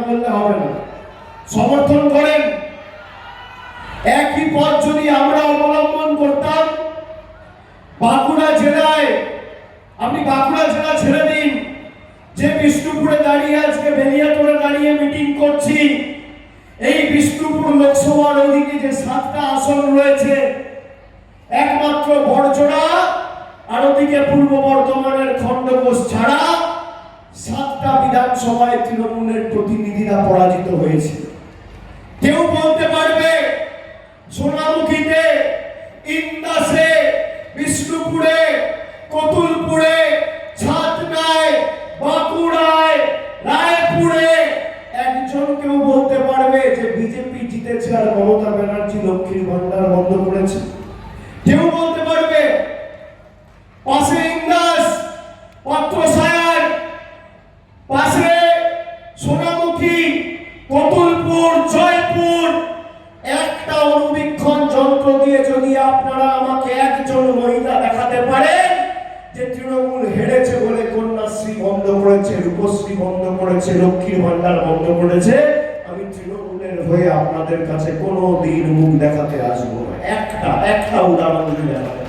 বললে হবে না, সমর্থন করেন। একই পথ যদি আমরা অবলম্বন করতাম, বাঁকুড়া জেলায়, আপনি বাঁকুড়া জেলা ছেড়ে দিন, যে বিষ্ণুপুরে দাঁড়িয়ে আজকে বেলিয়াটোড়ে দাঁড়িয়ে মিটিং করছি, এই বিষ্ণুপুর লোকসভার ওদিকে যে 7টা আসন রয়েছে, একমাত্র বড়জোড়া আর ওদিকে পূর্ব বর্ধমানের খণ্ডঘোষ ছাড়া 7টা বিধানসভায় তৃণমূলের প্রতিনিধিরা পরাজিত হয়েছে। কেউ বলতে পারবে সোনামুখীতে, ইন্দাসে, বিষ্ণুপুরে, কতুলপুরে, ছাতনায়, বাঁকুড়ায়, রায়পুরে একজন কেউ বলতে পারবে যে বিজেপি জিতেছে আর মমতা ব্যানার্জি লক্ষ্মীর ভান্ডার বন্ধ করেছে? কেউ বলতে পারবে পাশে ইন্দাস, পাত্রসায়ার, পাশে সোনামুখী, কতুলপুর, জয়পুর, একটা অনুবীক্ষণ যন্ত্র দিয়ে যদি আপনারা আমাকে একজন মহিলা দেখাতে পারেন যে তৃণমূল হেরেছে বলে কন্যাশ্রী বন্ধ করেছে, রূপশ্রী বন্ধ করেছে, লক্ষ্মীর ভান্ডার বন্ধ করেছে, আমি তৃণমূলের হয়ে আপনাদের কাছে কোনো দিন মুখ দেখাতে আসবো না। একটা উদাহরণ দেখাতে